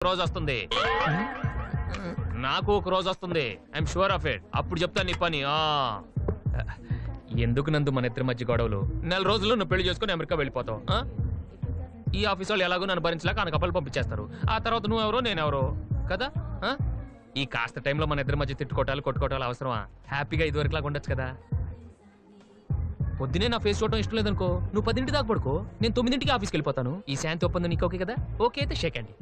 రోజు వస్తుంది, నాకు ఒక రోజు వస్తుంది. I'm sure of it. అప్పుడు చెప్తాను నీ పని. ఎందుకు నందు మన ఇద్దరి మధ్య గొడవలు? నెల రోజులు నువ్వు పెళ్లి చేసుకుని అమెరికా వెళ్ళిపోతావు. ఈ ఆఫీస్ వాళ్ళు ఎలాగో నన్ను భరించలేక అనకప్పలు పంపించేస్తారు. ఆ తర్వాత నువ్వెవరో నేనెవరో కదా. ఈ కాస్త టైంలో మన ఇద్దరి మధ్య తిట్టుకోవటాలు కొట్టుకోవటాలు అవసరమా? హ్యాపీగా ఇదివరకులాగా ఉండొచ్చు కదా. పొద్దునే నా ఫేస్ చూడటం ఇష్టం లేదనుకో, నువ్వు 10 దాకా పడుకో, నేను 9 ఆఫీస్కి వెళ్ళిపోతాను. ఈ శాంతి ఒప్పందం నీకు ఓకే కదా? ఓకే అయితే షేక్ హ్యాండ్.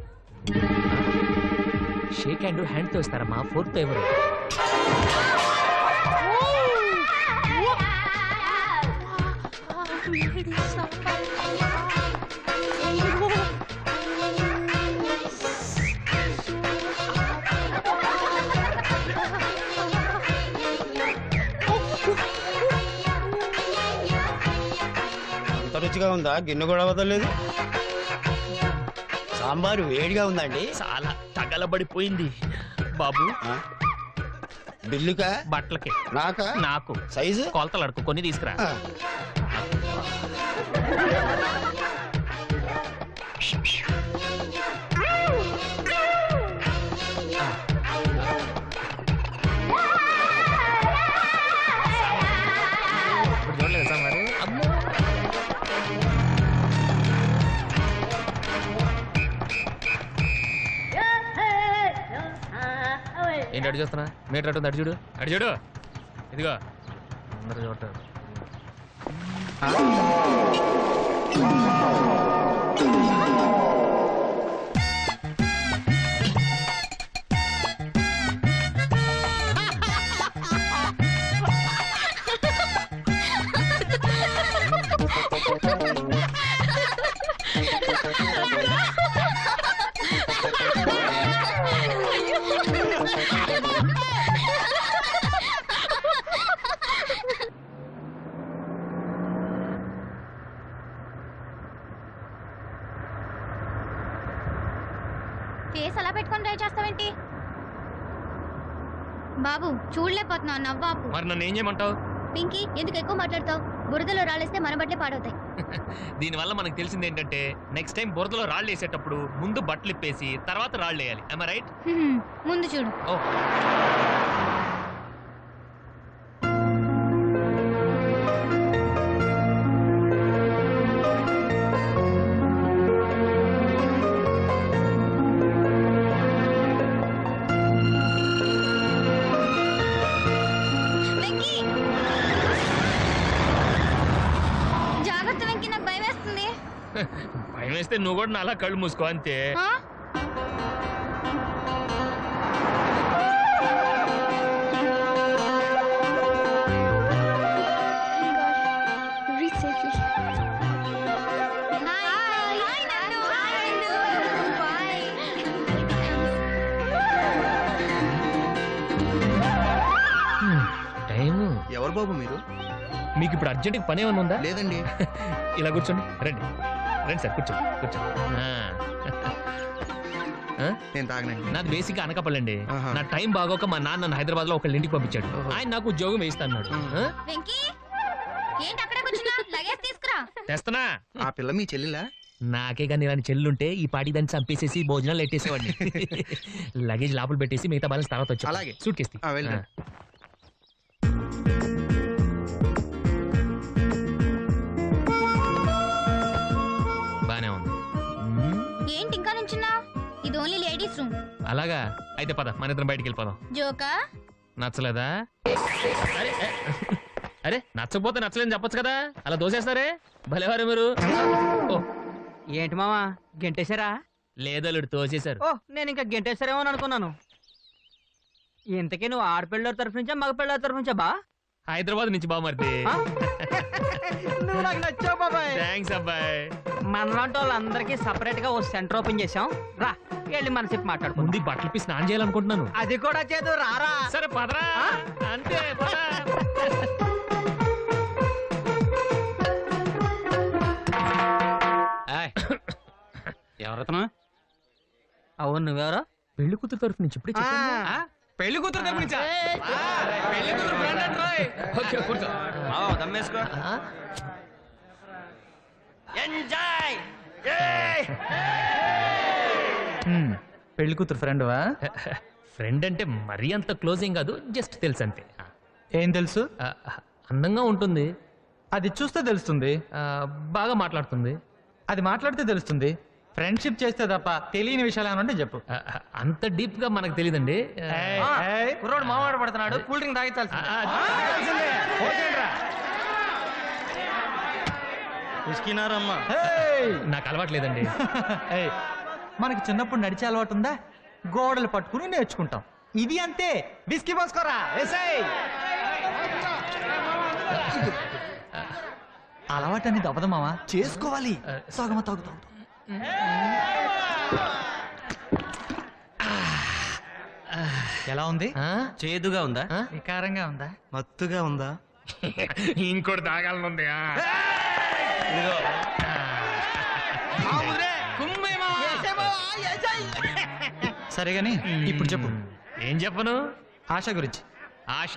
షేక్ హ్యాండ్ హ్యాండ్తో ఇస్తారమ్మా, ఫోర్త్తో ఎవరు? అంత రుచిగా ఉందా? గిన్నె కూడా వదలలేదు. సాంబారు వేడిగా ఉందండి. చాలా తగలబడిపోయింది బాబు. బిల్లుకా? బట్టలకి. నాకా? నాకు. సైజు కొలతలు అడుకు, కొన్ని తీసుకురా. చూడలేదు సార్ మరి. ఏంటి అడి చూస్తున్నా? మీటర్ అటు అడి చూడు, అడి చూడు. ఇదిగో అందరూ చూడటం. ఫేస్ అలా పెట్టుకొని ట్రై చేస్తావేంటి బాబు? చూడలేకపోతున్నావు, నవ్వాపు. మరి నన్ను ఏం చేయమంటావు? పింకీ, ఎందుకు ఎక్కువ మాట్లాడతావు? బురదలో రాళ్ళేస్తే మన బట్టలే పాడవుతాయి. దీనివల్ల మనకు తెలిసింది ఏంటంటే, నెక్స్ట్ టైం బురదలో రాళ్ళు వేసేటప్పుడు ముందు బట్టలు ఇప్పేసి తర్వాత రాళ్ళు వేయాలి. am I right? ముందు చూడు. భయం వేస్తే నువ్వు కూడా నాలా కళ్ళు మూసుకో అంతే. టైము. ఎవరు బాబు మీరు? మీకు ఇప్పుడు అర్జెంట్ పని ఏమైనా ఉందా? లేదండి. ఇలా కూర్చోండి, రండి రండి సార్, కూర్చోండి కూర్చోండి. నేను తాగనండి. నాది బేసిక్ అనకాపల్లండి. నా టైం బాగోక మా నాన్న నన్ను హైదరాబాద్ లో ఒకళ్ళ ఇంటికి పంపించాడు. ఆయన నాకు ఉద్యోగం వేయిస్తా అన్నాడు. తెస్తనా? ఆ పిల్ల మీ చెల్లిలా? నాకే కానీ ఇలాంటి చెల్లుంటే ఈ పాటి దాన్ని చంపేసేసి భోజనాలు ఎట్టేసేవాడిని. లగేజ్ లోపల పెట్టేసి మిగతా బ్యాలెన్స్ తర్వాత వచ్చి. అలాగే. సూట్ కేసు బానే ఉంది. ఏంటి ఇంకా నుంచున్నా? ఇది ఓన్లీ లేడీస్ రూమ్. అలాగా? అయితే పద, మన ఇద్దరం బయటికి వెళ్ళిపోదాం. జోకా? నచ్చలేదా? అరే నచ్చకపోతే నచ్చలేదని చెప్పొచ్చు కదా, అలా దోసేస్తారే. భలేవారే మీరు. ఏంటి మామా గెంటేశారా? లేదలుడు తోసేశారు. ఓ, నేను ఇంకా గెంటేశారేమో అనుకున్నాను. ఇంతకీ నువ్వు ఆడపిల్లల తరఫు నుంచా మగ పిల్లల తరఫు నుంచా బా? హైదరాబాద్ నుంచి బామర్ది. నువ్వు నాకు నచ్చావు బాబాయ్. థ్యాంక్స్ అబ్బాయి. మనలాంటి వాళ్ళందరికీ సపరేట్ గా ఓ సెంటర్ ఓపెన్ చేసాం. రా వెళ్ళి మన చెప్పి మాట్లాడుకుందాం. ముందు బట్టలు పి స్నానం చేయాలనుకుంటున్నాను. అది కూడా చేదు, రారా. సరే పదరా. అంతే పద. ఎవరతను? అవును, నువ్వెవరో? పెళ్లి కూతురు తరఫు నుంచి ఇప్పుడే చెప్పాను. పెళ్లి కూతురు తరపు నుంచా? పెళ్లి కూతురు ఫ్రెండ్ అంటారోయ్. ఓకే కూర్చో. మావా దమ్మేసుకో. ఎంజాయ్. పెళ్లి కూతురు ఫ్రెండ్వా? ఫ్రెండ్ అంటే మరీ అంత క్లోజింగ్ కాదు, జస్ట్ తెలుసు అంతే. ఏం తెలుసు? ఆ, అందంగా ఉంటుంది, అది చూస్తే తెలుస్తుంది, బాగా మాట్లాడుతుంది. అది మాట్లాడితే తెలుస్తుంది. ఫ్రెండ్షిప్ చేస్తే తప్ప తెలియని విషయాలు ఏమంటే చెప్పు. అంత డీప్ గా మనకు తెలియదండి. కుర్రోడు మావాడ పడుతున్నాడు, కూల్ డ్రింక్ తాగించాల్సి. ఇసుకినారమ్మా. నాకు అలవాటు లేదండి. మనకి చిన్నప్పుడు నడిచే అలవాటు ఉందా? గోడలు పట్టుకుని నేర్చుకుంటాం. ఇది అంతే. బిస్కీ పోసుకోరా. అలవాటు అనేది అవ్వదు మావా, చేసుకోవాలి. సాగమ తాగుతాం. ఎలా ఉంది? చేదుగా ఉందా? వికారంగా ఉందా? మత్తుగా ఉందా? ఇంకోటి తాగాలనుంది. సరే గాని ఇప్పుడు చెప్పు. ఏం చెప్పను? ఆశ గురించి. ఆశ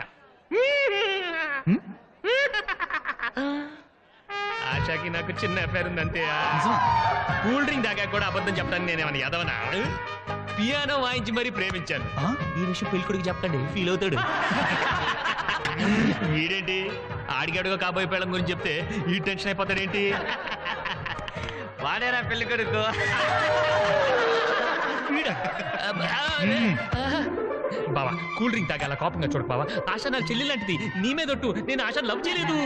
ఆశకి నాకు చిన్న అఫేర్ ఉంది అంతే. కూల్ డ్రింక్ దాకా కూడా అబద్ధం చెప్తాను నేనేమన్నా ఎదవనా? పియానో వాయించి మరీ ప్రేమించాను. ఈ విషయం పెళ్ళికొడికి చెప్పండి, ఫీల్ అవుతాడు. వీడేంటి ఆడిగాడుగా కాబోయే పెళ్ళం గురించి చెప్తే ఈ టెన్షన్ అయిపోతాడేంటి? వాడేరా పెళ్లి కొడుకు. బావా కూల్ డ్రింక్ తాగా కోపంగా చూడు బావా. ఆశ నాకు చెల్లి లాంటిది, నీ మీదొట్టు. నేను ఆశ లవ్ చేయలేదు.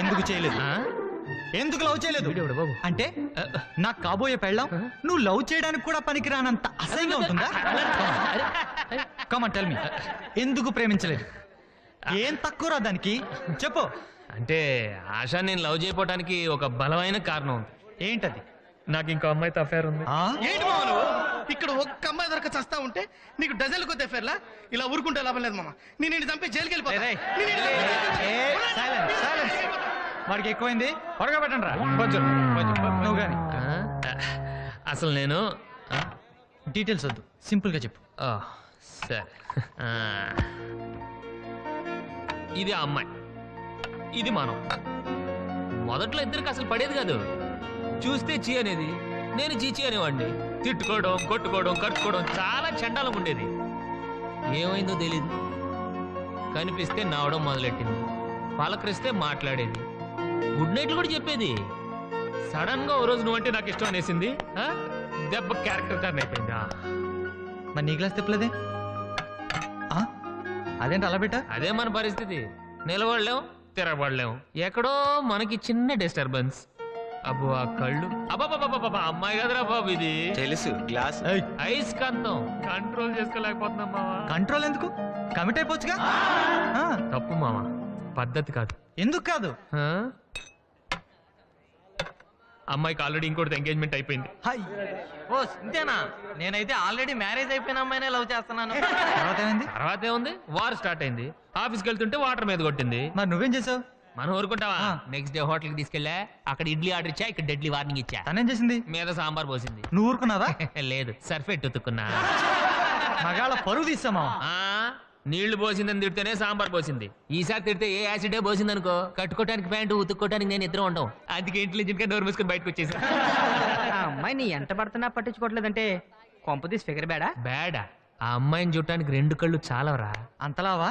ఎందుకు చేయలేదు? ఎందుకు లవ్ చేయలేదు బాబు అంటే నాకు కాబోయే పెళ్ళం నువ్వు లవ్ చేయడానికి కూడా పనికిరానంత అసహ్యంగా ఉంటుందా? కమాన్ టెల్ మీ, ఎందుకు ప్రేమించలేదు? ఏం తక్కువరా దానికి చెప్పు. అంటే ఆశ నేను లవ్ చేయకపోవడానికి ఒక బలమైన కారణం ఉంది. ఏంటది? నాకు ఇంకో అమ్మాయితో అఫేర్ ఉంది. ఏంటి మామ నువ్వు ఇక్కడ ఒక్క అమ్మాయి దొరక చస్తా ఉంటే నీకు డజన్లు కొద్ది ఎఫేర్లా? ఇలా ఊరుకుంటే లాభం లేదు మామ. నేను ఇంటి చంపి జైలుకి వెళ్ళిపోతా. వాడికి ఎక్కువైంది, త్వరగా పెట్టండి రా. కొంచెం నువ్వు కానీ. అసలు నేను డీటెయిల్స్ వద్దు, సింపుల్ గా చెప్పు. సరే, ఇది ఆ అమ్మాయి, ఇది మనం. మొదట్లో ఇద్దరికి అసలు పడేది కాదు. చూస్తే చీ అనేది, నేను చీచి అనేవాడిని. తిట్టుకోవడం, కొట్టుకోవడం, కట్టుకోవడం చాలా చండాలం ఉండేది. ఏమైందో తెలీదు, కనిపిస్తే నవ్వడం మొదలెట్టింది, పలకరిస్తే మాట్లాడేది, గుడ్ నైట్లు కూడా చెప్పేది. సడన్ గా ఓ రోజు నువ్వంటే నాకు ఇష్టం అనేసింది. దెబ్బ క్యారెక్టర్ టర్న్ అయిపోయింది. మరి నీ గ్లాస్ తిప్పలేదే? అదేంటి అలా పెట్టా? అదే మన పరిస్థితి. నిలబడలేం, తిరగబడలేం, ఎక్కడో మనకి చిన్న డిస్టర్బెన్స్. అబ్బో ఆ కళ్ళు, అబ్బాబాబా అమ్మాయి కదరా బాబు ఇది. తెలుసు గ్లాస్ ఐస్ కంతం కంట్రోల్ చేసుకోలేకపోతున్నాం మావా. కంట్రోల్ ఎందుకు? కమిట్ అయిపోవచ్చుగా. తప్పు మావా, పద్ధతి కాదు. ఎందుకు కాదు? అమ్మాయికి ఆల్రెడీ ఇంకోటి ఎంగేజ్మెంట్ అయిపోయింది. ఓ ఇంతేనా? నేనైతే ఆల్రెడీ మ్యారేజ్ అయిపోయిన అమ్మాయినే లవ్ చేస్తున్నాను. తర్వాత ఏమైంది? తర్వాత ఏముంది, వార్ స్టార్ట్ అయింది. ఆఫీస్కి వెళ్తుంటే వాటర్ మీద కొట్టింది. మరి నువ్వేం చేసావు? మనం ఊరుకుంటావా? నెక్స్ట్ డే హోటల్ కి తీసుకెళ్ళా, అక్కడ ఇడ్లీ ఆర్డర్ ఇచ్చా, ఇక్కడ డెడ్లీ వార్నింగ్ ఇచ్చా. తనేం చేసింది? మీద సాంబార్ పోసింది. నువ్వు ఊరుకున్నావా? లేదు, సర్ఫెట్ ఉతుక్కున్నా. మగాళ్ళ పరువు తీసామా? నీళ్లు పోసిందని తిడితేనే సాంబార్ పోసింది. ఈసారి తిడితే ఏ యాసిడే పోసింది అనుకో, కట్టుకోవడానికి ప్యాంటు, ఉతుక్కోవడానికి నేను ఇద్దరు ఉంటాం. అందుకే ఇంటెలిజెంట్ గా నోరు మూసుకొని బయటకు వచ్చేసి. ఆ అమ్మాయి నీ ఎంట పడుతున్నా పట్టించుకోవట్లేదంటే కొంపదీసి ఫిగర్ బ్యాడా? బ్యాడా? ఆ అమ్మాయిని చూడటానికి 2 కళ్ళు చాలవరా. అంతలావా?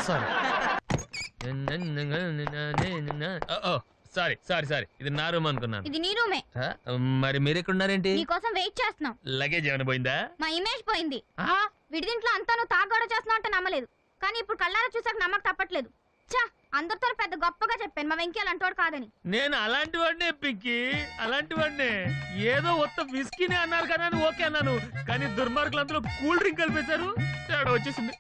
సారీ సారీ సారీ సారీ, ఇది నా రూమ్ అనుకున్నాను. ఇది నీ రూమే. మరి మీరు ఎక్కడున్నారేంటి? నీకోసం వెయిట్ చేస్తున్నాం. లగేజ్ ఏమైనా పోయిందా? మా ఇమేజ్ పోయింది. విడిదింట్లో అంతా నువ్వు తాగోడ చేస్తున్నావు అంటే నమ్మలేదు, కానీ ఇప్పుడు కళ్ళారా చూసాక నమ్మక తప్పట్లేదు. చా, అందరితో పెద్ద గొప్పగా చెప్పాను మా వెంకీ అంటోడు కాదని. నేను అలాంటి వాడినే పింకి, అలాంటి వాడినే. ఏదో ఒక్క విస్కీనే అన్నారు కదా అని ఓకే అన్నాను, కానీ దుర్మార్గులు అందులో కూల్ డ్రింక్ కలిపేశారు, తేడా వచ్చేసింది.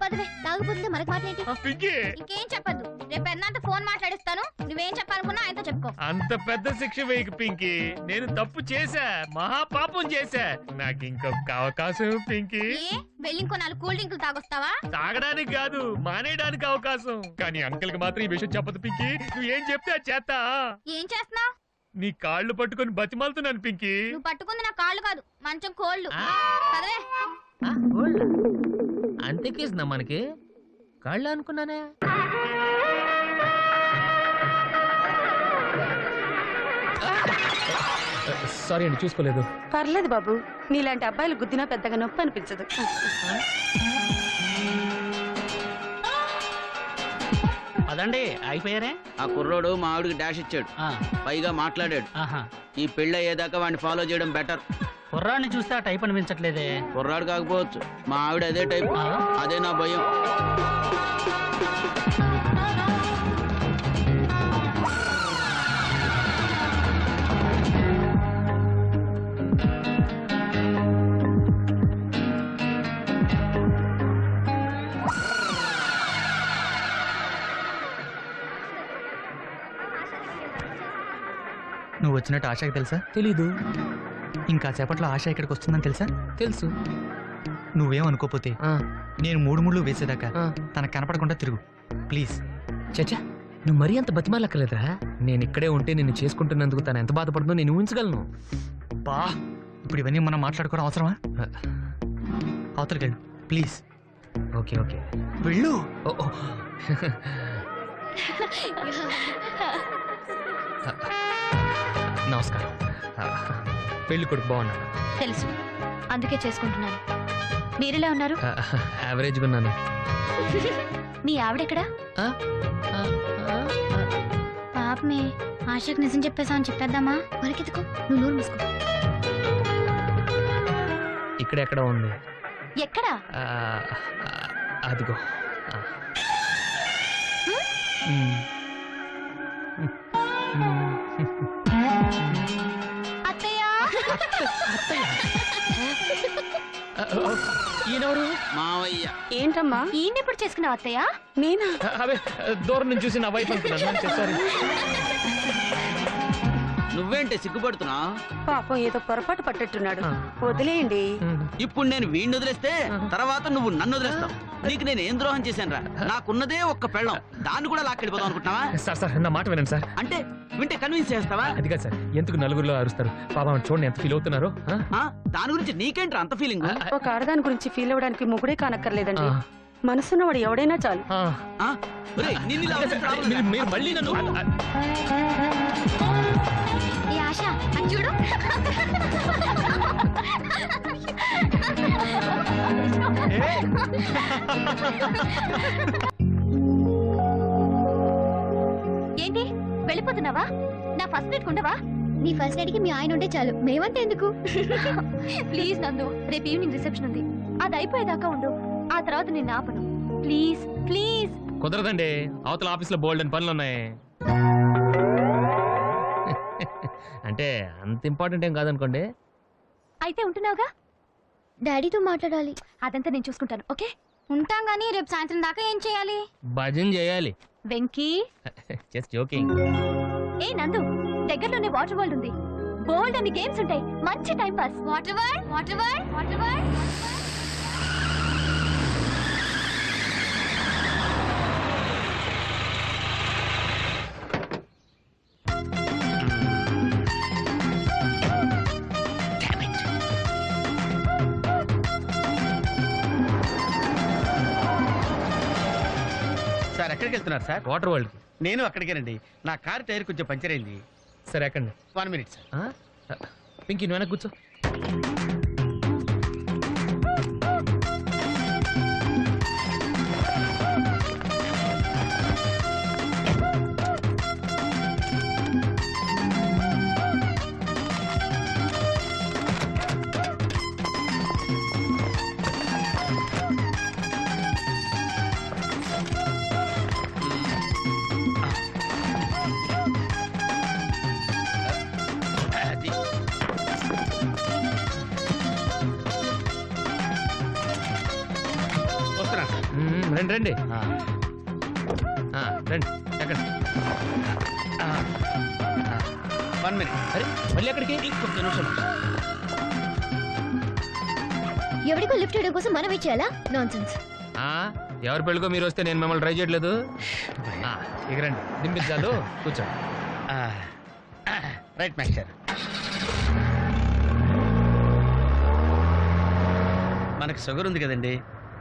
పదవే, తాగుపోతుంటే మనకి మాట్లాడేంటి? పింకి ఇంకేం చెప్పద్దు, రేపు ఎన్నాంత ఫోన్ మాట్లాడిస్తాను. నువ్వేం చెప్పాలనుకున్నా ఆయనతో చెప్పుకో. అంత పెద్ద శిక్ష వేయకు పింకి, నేను తప్పు చేశా, మహాపాపం చేశా. నాకు ఇంకొక అవకాశం పింకి. వెళ్ళి ఇంకో 4 కూల్ డ్రింకులు తాగొస్తావా? తాగడానికి కాదు, మానేయడానికి అవకాశం. కానీ అంకుల్ కి మాత్రం ఈ విషయం చెప్పదు పింకి. నువ్వు ఏం చెప్తే అది చేస్తా. ఏం చేస్తున్నావు? నీ కాళ్ళు పట్టుకొని బతిమాలుతున్నాను పింకి. నువ్వు పట్టుకుంది నా కాళ్ళు కాదు, మంచం కోళ్ళు. పదవే. అంతేకేసిందా మనకి? కాళ్ళు అనుకున్నానే. సారీ అండి, చూసుకోలేదు. పర్లేదు బాబు, నీలాంటి అబ్బాయిలు గుద్దినా పెద్దగా నొప్పి అనిపించదు. అదండి అయిపోయారే. ఆ కుర్రోడు మా ఆవిడకి డాష్ ఇచ్చాడు, పైగా మాట్లాడాడు. ఈ పెళ్ళి అయ్యేదాకా వాడిని ఫాలో చేయడం బెటర్. కుర్రాడిని చూస్తే ఆ టైప్ అనిపించట్లేదే. కుర్రాడు కాకపోవచ్చు, మా ఆవిడ అదే టైప్. అదే నా భయం. నువ్వు వచ్చినట్టు ఆశకి తెలుసా? తెలీదు. ఇంకా సేపట్లో ఆశ ఇక్కడికి వస్తుందని తెలుసా? తెలుసు. నువ్వేం అనుకోపోతే నేను 3 ముళ్ళు వేసేదాకా తనకు కనపడకుండా తిరుగు ప్లీజ్. చచ్చా, నువ్వు మరీ అంత బతిమాలక్కర్లేదురా. నేను ఇక్కడే ఉంటే నిన్ను చేసుకుంటున్నందుకు తను ఎంత బాధపడుతుందో నేను ఊహించగలను. బా, ఇప్పుడు ఇవన్నీ మనం మాట్లాడుకోవడం అవసరమా? అవతలకి వెళ్ళు ప్లీజ్. ఓకే ఓకే, వెళ్ళు. ఓ, ఓ. నమస్కారం. పెళ్లి కొడుకు బాగున్నాను. తెలుసు, అందుకే చేసుకుంటున్నాను. మీరెలా ఉన్నారు? యావరేజ్గా ఉన్నాను. మీ ఆవిడెక్కడా? పాపమే, ఆశకు నిజం చెప్పేసా అని చెప్పేద్దామా? మరికెందుకు, నువ్వు నోరు మూసుకో. ఇక్కడెక్కడ ఉంది? ఎక్కడా? అదిగో. అత్తయ్య. ఈయనెవరు? మావయ్య. ఏంటమ్మా ఈయనెప్పుడు చేసుకున్నావు అత్తయ్య? నేనా? అవే దూరం నుంచి చూసి నా వైఫ్ అనుకున్నాను. సారీ. నువ్వేంటే సిగ్గుపడుతున్నా? పాపం ఏదో పొరపాటు పట్టట్టున్నాడు, వదిలేయండి. ఇప్పుడు నేను వీడిని వదిలేస్తే తర్వాత నువ్వు నన్ను వదిలేస్తావు. నీకు నేను ఏం ద్రోహం చేశానురా? నాకున్నదే ఒక్క పెళ్ళం, దాన్ని కూడా లాక్కెళ్ళిపోదాం అనుకుంటున్నావా? సార్ సార్, నా మాట వినండి సార్. అంటే వింటే కన్విన్స్ చేస్తావా? అది కాదు సార్, ఎందుకు నలుగురిలో అరుస్తారు? పాపం చూడండి ఎంత ఫీల్ అవుతున్నారో. దాని గురించి నీకేంట్రా అంత ఫీలింగ్? ఒక ఆడదాని గురించి ఫీల్ అవ్వడానికి మొగుడే కానక్కర్లేదండి, మనసున్నవాడు ఎవడైనా చాలు. మీరు మళ్ళీ నన్ను ఏ ఆశ, అది చూడు. ఏంటి వెళ్ళిపోతున్నావా? నా ఫస్ట్ నైట్ ఉండవా? నీ ఫస్ట్ నైట్ కి మీ ఆయన ఉంటే చాలు, మేమంటే ఎందుకు? ప్లీజ్ నందు, రేపు ఈవినింగ్ రిసెప్షన్ ఉంది, అది అయిపోయేదాకా ఉండు. ఆ తర్వాత నేను ఆపను. Please please. కుదరదండి, అవతల ఆఫీస్లో బోల్డ్ అని పనులు ఉన్నాయి. అంటే అంత ఇంపార్టెంట్ ఏం కాదనుకోండి. అయితే ఉంటున్నావుగా? డాడీతో మాట్లాడాలి. అదంతా నేను చూసుకుంటాను. ఓకే, ఉంటాం గానీ రేపు సాయంత్రం దాకా ఏం చేయాలి? భజన చేయాలి. Venky, just joking. ఏ నందు, దగ్గరలోనే వాటర్ వరల్డ్ ఉంది, బోల్డ్ అన్ని గేమ్స్ ఉంటాయి, మంచి time pass. Water world, water world, water world. Sir ఎక్కడికి వెళ్తున్నారు సార్? వాటర్ వరల్డ్ కి. నేను అక్కడికేనండి. నా కార్ టైర్ కొంచెం పంచర్ అయింది. సరే ఎక్కండి. 1 minute సార్. పింకీ నువ్వు వెనక్కి కూర్చో. వస్తున్నా సార్. రండి రండి రండి. ఎక్కడ? 1 minute. అరే మళ్ళీ ఎక్కడికి? ఇంకొక నిమిషం. ఎవరికో లిఫ్ట్ చేయడం కోసం మనం ఇచ్చేయాలా? నాన్సెన్స్. ఎవరి పెళ్ళికో మీరు వస్తే నేను మిమ్మల్ని ట్రై చేయట్లేదు. ఇక రండి, దింపించాలు, కూర్చో. Right master. మనకు షుగర్ ఉంది కదండి,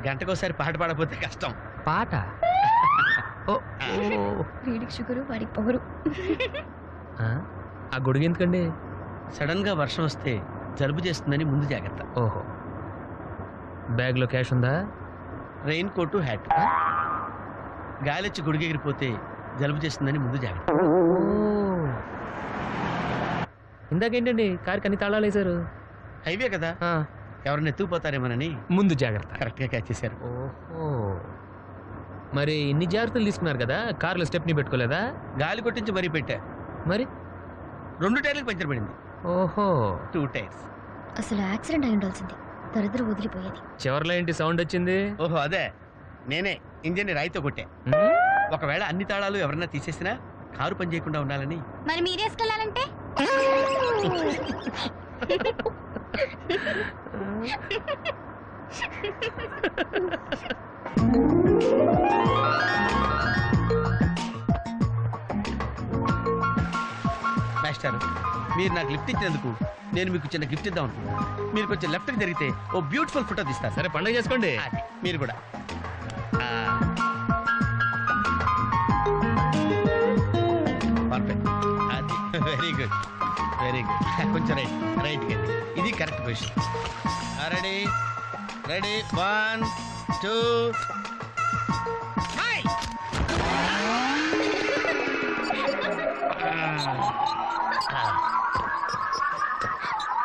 గంటకోసారి పాట పాడకపోతే కష్టం. పాట? వీడికి షుగరు, వాడికి పొగరు. ఆ గొడుగు ఎందుకండి? సడన్ గా వర్షం వస్తే జలుబు చేస్తుందని ముందు జాగ్రత్త. ఓహో, బ్యాగ్లో క్యాష్ ఉందా? Rain coat hat. గాలిచ్చి గుడిగెగిరిపోతే జలుబు చేస్తుందని ముందు జాగ్రత్త. ఇందాకేంటండి కారుకి అన్ని తాళాలు వేశారు? హైవే కదా, ఎవరిని ఎత్తుకుపోతారేమోనని ముందు జాగ్రత్త. కరెక్ట్ గా క్యాచ్ చేశారు. ఓహో, మరి ఇన్ని జాగ్రత్తలు తీసుకున్నారు కదా, కార్లో స్టెప్ని పెట్టుకోలేదా? గాలి కొట్టించి మరీ పెట్టా. మరి 2 టైర్లకు పంచర్ పడింది. ఓహో, 2 టైర్స్. అసలు యాక్సిడెంట్ అయి ఉండాల్సింది, దరిద్ర వదిలిపోయేది. చివర్లో ఏంటి సౌండ్ వచ్చింది? ఓహో అదే, నేనే ఇంజన్ రాయితో కొట్టా. ఒకవేళ అన్ని తాళాలు ఎవరన్నా తీసేసినా కారు పని చేయకుండా ఉండాలని. మరి మీరేసుకెళ్ళాలంటే మాస్టర్, మీరు నాకు లిఫ్ట్ ఇచ్చినందుకు నేను మీకు చిన్న గిఫ్ట్ ఇద్దాం అనుకున్నాను. మీరు కొంచెం లెఫ్ట్కి జరిగితే ఓ బ్యూటిఫుల్ ఫోటో తీస్తారు. సరే, పండుగ చేసుకోండి. అది, మీరు కూడా. పర్ఫెక్ట్. అది వెరీ గుడ్, వెరీ గుడ్. కొంచెం రైట్కి ఇది కరెక్ట్ పొజిషన్. రెడీ రెడీ 1 2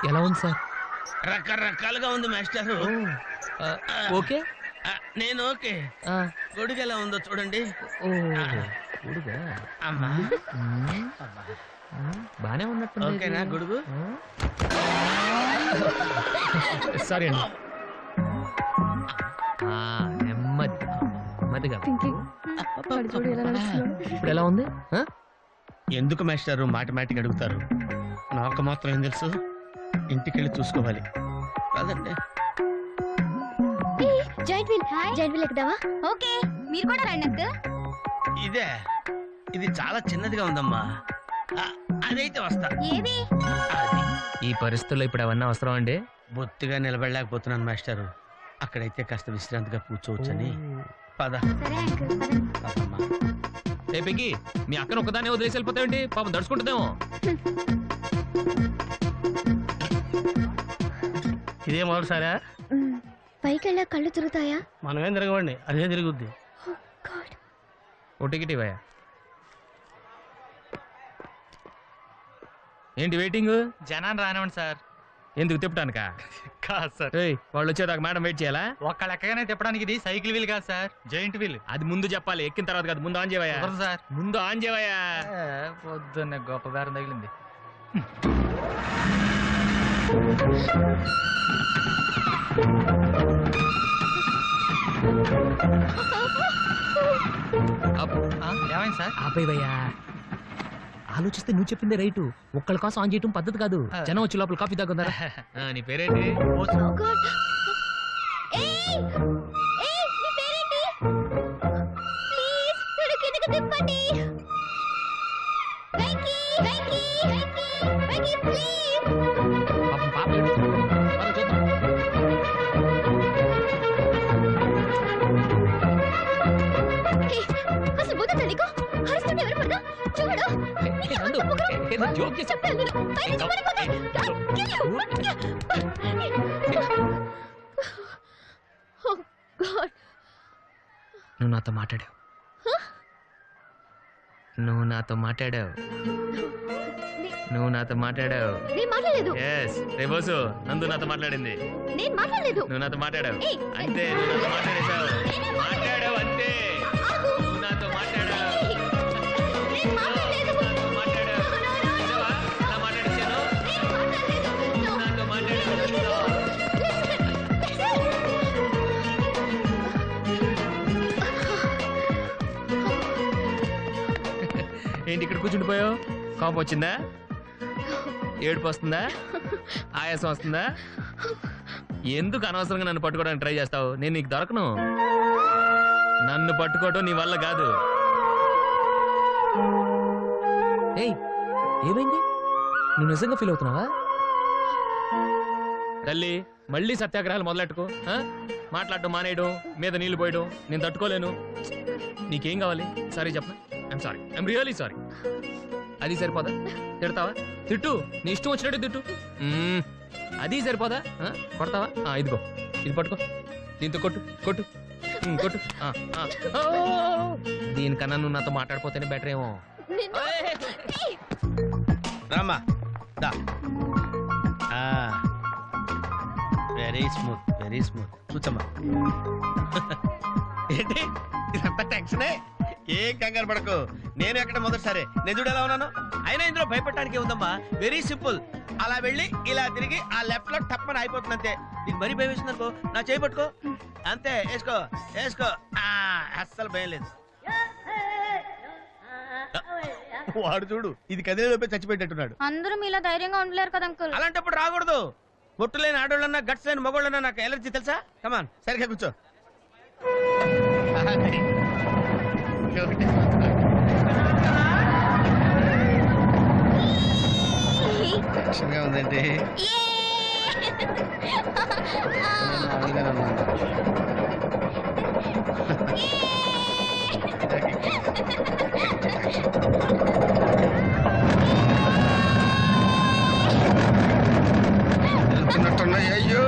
ఎలా ఉంది సార్? రకరకాలుగా ఉంది మాస్టర్. ఓకే, నేను ఓకే. గొడుగు ఎలా ఉందో చూడండి. అమ్మా బానే ఉన్నట్టు. ఓకేనా గొడుగు? సారీ అండి. నెమ్మది నెమ్మదిగా. ఇప్పుడు ఎలా ఉంది? ఎందుకు మాస్టారు మాటిమాటికి అడుగుతారు? నాకు మాత్రం ఏం తెలుసు, ఇంటికెళ్ళి చూసుకోవాలి కాదండి. Joint wheel ఎక్కుదావా? ఓకే, మీరు కూడా రండి అంకుల్. ఇదే, ఇది చాలా చిన్నదిగా ఉందమ్మా. అదైతే వస్తా. ఏది? అది. ఈ పరిస్థితుల్లో ఇప్పుడు అవన్నీ అవసరం అండి? బొత్తిగా నిలబడలేకపోతున్నాను మాస్టారు. అక్కడైతే కాస్త విశ్రాంతిగా కూర్చోవచ్చని. పద సరే అంకుల్, పదండి. పదమ్మా. ఏ పెగ్గి, మీ అక్కను ఒకదాన్ని వదిలేసి వెళ్ళిపోతావేంటి? పాపం దడుచుకుంటుందేమో. ఇదే మొదటిసారా? పైకి వెళ్ళా కళ్ళు తిరుగుతాయా? మనమేం తిరగవండి, అదే తిరుగుద్ది. ఓ టికెట్ ఇవ్వయా. ఏంటి వెయిటింగ్? జనాన్ని రానివ్వండి సార్. ఎందుకు తిప్పటానికా? కాదు సార్, వాళ్ళు వచ్చేదాకా మేడం వెయిట్ చేయాలా? ఒక్క లెక్కగానే తిప్పడానికి ఇది సైకిల్ వీల్ కాదు సార్, జాయింట్ వీల్. అది ముందు చెప్పాలి, ఎక్కిన తర్వాత కాదు. ముందు ఆన్ చేయవయ్యా. కుదరదు సార్. ముందు ఆన్ చేయవయ్యా. పొద్దున్నే గొప్ప బేరం తగిలింది. ఏమైంది సార్? ఆపేవయ్యా. ఆలోచిస్తే నువ్వు చెప్పిందే రైటు. ఒక్కళ్ళ కోసం ఆన్ చేయటం పద్ధతి కాదు. జనం వచ్చి లోపల కాఫీ తాగుందా? నీ పేరేంటి? Oh God. ఏయ్! ఏయ్, నీ పేరేంటి? ప్లీజ్ నన్ను కిందకి తిప్పండి. వెంకీ, వెంకీ, వెంకీ, వెంకీ ప్లీజ్. పాపం పాప ఏడుస్తుంది. పద చూద్దాం. ఏయ్, అసలు బుద్ధుందా నీకు? అరుస్తుంటే ఎవరు పడదా? చూడు. ఏ, నందు, ఏదో జోక్ చేసి చెప్తాను నేను. పైనుంచి పడిపోతా. Oh God. నువ్వు నాతో మాట్లాడావు. నువ్వు నాతో మాట్లాడావు. నువ్వు నాతో మాట్లాడావు. నేను మాట్లాడలేదు. ఎస్ రేబోసు, నందు నాతో మాట్లాడింది. నేను మాట్లాడలేదు. నువ్వు నాతో మాట్లాడావు. ఏయ్, అంతే, నువ్వు నాతో మాట్లాడేశావు. మాట్లాడావు అంతే. ఆగు. నువ్వు నాతో మాట్లాడావు. నేను మాట్లాడలేదు. నాతో మాట్లాడావు. విన్నావా? ఎలా మాట్లాడించాను? నేను మాట్లాడలేదు. నువ్వు నాతో మాట్లాడావు. ఏంటి ఇక్కడ కూర్చుండిపోయావు? కోపం వచ్చిందా? ఏడుపు వస్తుందా? ఆయాసం వస్తుందా? ఎందుకు అనవసరంగా నన్ను పట్టుకోవడానికి ట్రై చేస్తావు? నేను నీకు దొరకను. నన్ను పట్టుకోవటం నీ వల్ల కాదు. ఏయ్, ఏమైంది? నువ్వు నిజంగా ఫీల్ అవుతున్నావా? తల్లి, మళ్ళీ సత్యాగ్రహాలు మొదలెట్టుకో. మాట్లాడటం మానేయడం, మీద నీళ్లు పోయడం నేను తట్టుకోలేను. నీకేం కావాలి? సారీ చెప్పనా? I'm sorry, I'm really sorry. అది సరిపోదా? తిడతావా? తిట్టు, నీ ఇష్టం వచ్చినట్టు తిట్టు. అది సరిపోదా? కొడతావా? ఇదిగో, ఇది పట్టుకో, దీంతో కొట్టు కొట్టు కొట్టు. దీనికన్నా నువ్వు నాతో మాట్లాడిపోతేనే బెటర్ ఏమో. రామ్మా దా. వెరీ స్మూత్ కూర్చోమ్మా. ఏంటి ఇదంతా టెన్షనే? ఏం కంగారు పడకు, నేను ఎక్కడ మొదటిసారి నేను చూడు ఎలా ఉన్నాను. అయినా ఇందులో భయపడటానికి ఉందమ్మా, వెరీ సింపుల్. అలా వెళ్ళి ఇలా తిరిగి ఆ లెఫ్ట్ లో టప్పని అయిపోతుంది అంతే. నీకు మరీ భయం వేసింది అనుకో, నా చేయి పట్టుకో అంతే. వేసుకో వేసుకో, అస్సలు భయం లేదు. వాడు చూడు, ఇది కదిలేలోపే చచ్చిపోయేటట్టున్నాడు. అందరూ మీలా ధైర్యంగా ఉండలేరు కదా అంకుల్. అలాంటప్పుడు రాకూడదు. పొట్టు లేని ఆడోళ్ళన్నా గట్స్ లేని మగోళ్ళన్నా నాకు ఎలర్జీ తెలుసా. కమాన్ సరిగ్గా కూర్చో. టెన్షన్గా ఉందండి. వెళ్తున్నట్టున్నాయి. అయ్యో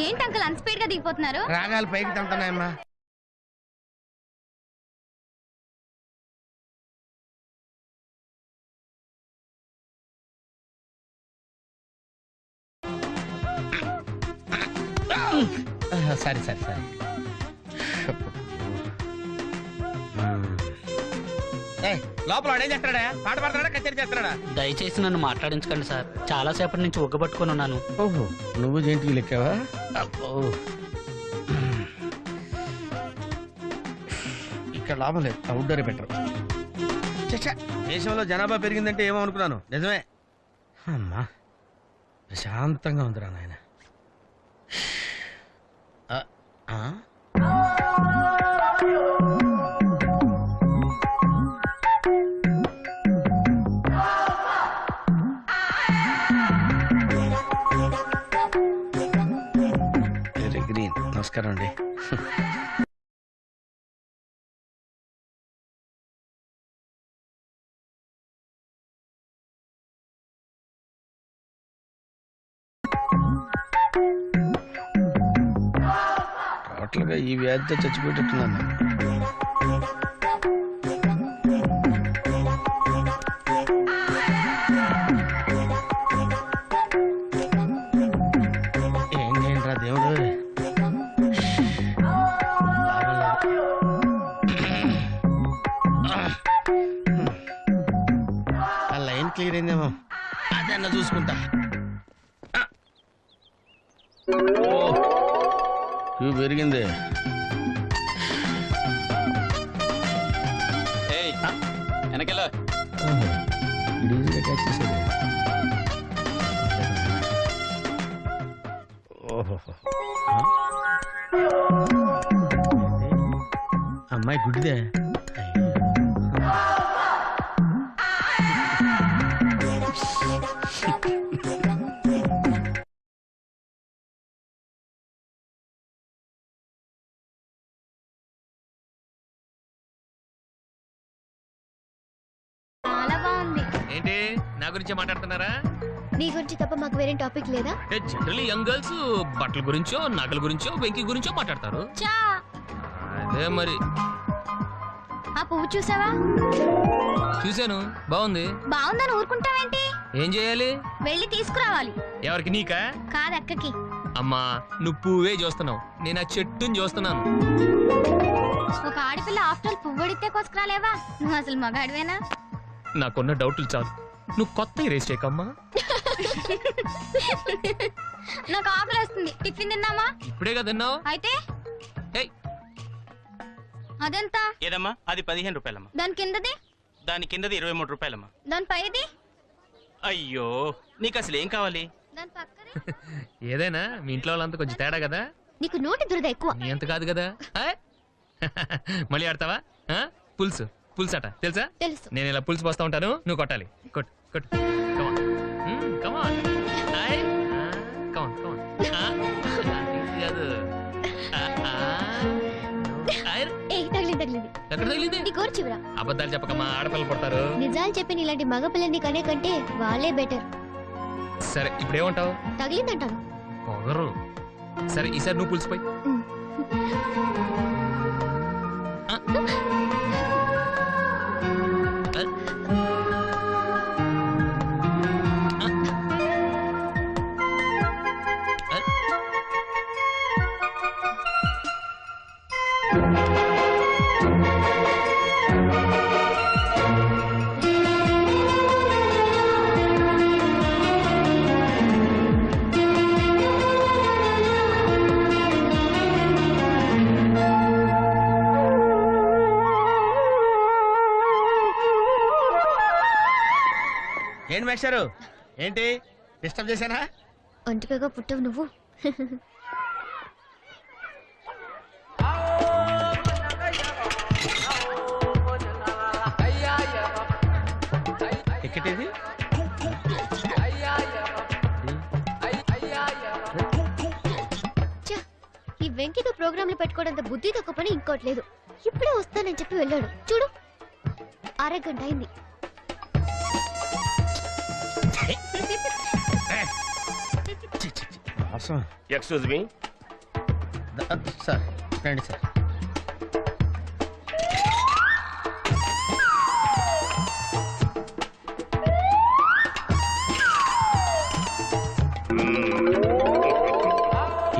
ఏంటి అంకుల్ అంత స్పీడ్ గా దిగిపోతున్నారు? రాగాలు పైకి తంటున్నాయమ్మా. సరే సరే సరే. లోపల వాడు ఏం చేస్తాడా? పాట పాడతాడా, కచేరీ చేస్తాడా? దయచేసి నన్ను మాట్లాడించకండి సార్, చాలా సేపటి నుంచి ఉగ్గబట్టుకొని ఉన్నాను. ఓహో, నువ్వు జేంటికి లెక్కావా? ఇక్కడ లాభం లేదు, అవుట్డోరే బెటర్. దేశంలో జనాభా పెరిగిందంటే ఏమో అనుకున్నాను, నిజమే. అమ్మా ప్రశాంతంగా ఉందిరా నాయన. Very green. నమస్కారం అండి. టోటల్గా ఈ వ్యాధితో చచ్చిపోయేటట్టున్నాను. ఏం చేయండిరా దేవుడు. ఆ లైన్ క్లియర్ అయిందేమో, అదన్నా చూసుకుంటా. క్యూ పెరిగింది. వెనకెళ్ళ ఈజీగా క్యాచ్ చేసేది. ఓహో, అమ్మాయి గుడ్డిదే. చాలా బాగుంది. ఏంటి నా గురించే మాట్లాడుతున్నారా? నీ గురించి తప్ప మాకు వేరే టాపిక్ లేదా? జనరల్లీ యంగ్ గర్ల్స్ బట్టల గురించో, నగల గురించో, వెంకి గురించో మాట్లాడతారు. చా అదే మరి. ఆ పువ్వు చూసావా? చూశాను, బాగుంది. బాగుందని ఊరుకుంటావేంటి? ఏం చేయాలి? వెళ్ళి తీసుకురావాలి. ఎవరికి? నీకా? కాదు, అక్కకి. అమ్మా, నువ్వు పువ్వే చూస్తున్నావు, నేను ఆ చెట్టుని చూస్తున్నాను. ఒక ఆడపిల్ల ఆఫ్టర్ పువ్వడితే కోసుకురాలేవా? నువ్వు అసలు మగాడివేనా? నాకున్న డౌట్లు చాలు, నువ్వు కొత్త రేస్ చేయకమ్మా. నాకు ఆకలి వస్తుంది, టిఫిన్ తిందామా? ఇప్పుడే కదా తిన్నావు. అయితే ఏయ్, అదెంత? ఏదమ్మా అది 15 రూపాయలమ్మా. దాని కిందది? దాని కిందది 23 రూపాయలమ్మా. దాని పైది? అయ్యో నీకు అసలు ఏం కావాలి? దాని పక్కది? ఏదైనా మీ ఇంట్లో వాళ్ళంతా కొంచెం తేడా కదా. నీకు నోటి దురద ఎక్కువ. నీ అంత కాదు కదా. ఆయ్. మళ్ళీ ఆడతావా? పులుసు పులుసు అట తెలుసా? తెలుసు. నేను ఇలా పులుసు పోస్తా ఉంటాను, నువ్వు కొట్టాలి. కొట్టు కొట్టు. కమాన్ కమాన్. కమాన్ కమాన్. తగిలింది ఎక్కడ తగిలింది? నీ కోరు చివరా. అబద్ధాలు చెప్పకమ్మా, ఆడపిల్లలు పడతారు. నిజాలు చెప్పి ఇలాంటి మగపిల్లని కనే కంటే వాళ్ళే బెటర్. సరే ఇప్పుడు ఏమంటావు? తగిలిందంటాను. పొగరు. సరే ఈసారి నువ్వు పులిసిపోయి. ఏంటి మేస్టారు, ఏంటి డిస్టర్బ్ చేశానా? ఒంటిగా పుట్టవు నువ్వు. టికెట్ ఇది? ఈ వెంకితో ప్రోగ్రాంలు పెట్టుకోవడంత బుద్ధి తక్కువ పని ఇంకోట్లేదు. ఇప్పుడే వస్తానని చెప్పి వెళ్ళాడు చూడు, అరగంట అయింది. ఎక్స్క్యూజ్ మీ సార్, రండి సార్.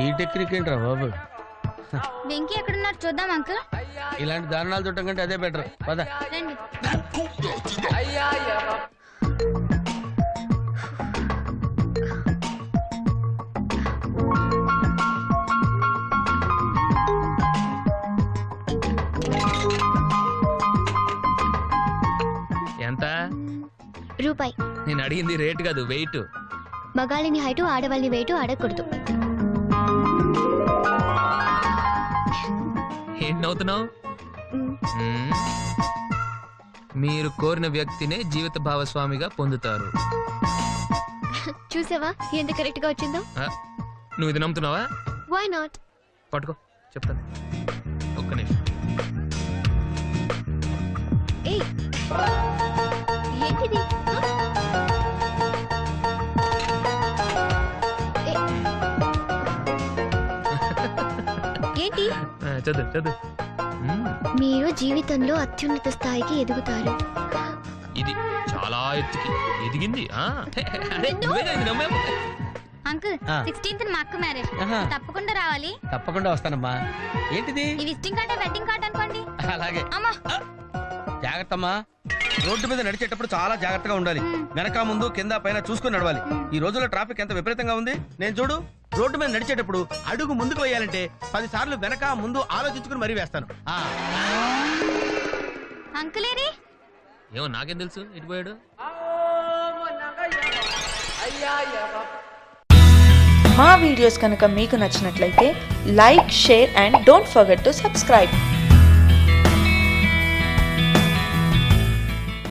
ఈ టెక్నిక్ ఏంట్రా బాబు? వెంకీ ఎక్కడున్నారు చూద్దాం అంకుల్. ఇలాంటి దారుణాలు చూడటం కంటే అదే బెటర్. పద. రండి. ఎంత? రూపాయి. నేను అడిగింది రేట్ కాదు, వెయిట్. మగాళ్ళని హైటు, ఆడవాళ్ళని వెయిటు అడగకూడదు. ఏంటి నవ్వుతున్నావు? మీరు కోరిన వ్యక్తినే జీవిత భాగస్వామిగా పొందుతారు. చూసావా ఎంత కరెక్ట్ గా వచ్చిందో? నువ్వు ఇది నమ్ముతున్నావా? Why not? పట్టుకో చెప్తాను, ఒక్క నిమిషం. ఏయ్, ఏంటిది? ఏంటి? చదువు చదువు. మీరు జీవితంలో అత్యున్నత స్థాయికి ఎదుగుతారు. ఇది చాలా ఎత్తుకి ఎదిగింది. అరే, నువ్వే కదా ఇది నమ్మావు. అంకుల్ 16th మా అక్క మ్యారేజ్, తప్పకుండా రావాలి. తప్పకుండా వస్తానమ్మా. ఏంటిది? ఈ విజిటింగ్ కార్డ్ వెడ్డింగ్ కార్డ్ అనుకోండి. అలాగే. అమ్మా జాగ్రత్త అమ్మా. రోడ్డు మీద నడిచేటప్పుడు చాలా జాగ్రత్తగా ఉండాలి. వెనక ముందు కింద పైన చూసుకుని నడవాలి. ఈ రోజుల్లో ట్రాఫిక్ ఎంత విపరీతంగా ఉంది. నేను చూడు, రోడ్డు మీద నడిచేటప్పుడు అడుగు ముందుకు వేయాలంటే 10 సార్లు వెనక ముందు ఆలోచించుకుని మరీ వేస్తాను. అంకులేరి ఏమో నాకేం తెలుసు ఇటు పోయాడు. మా వీడియోస్ కనుక మీకు నచ్చినట్లయితే like, share and don't forget to subscribe.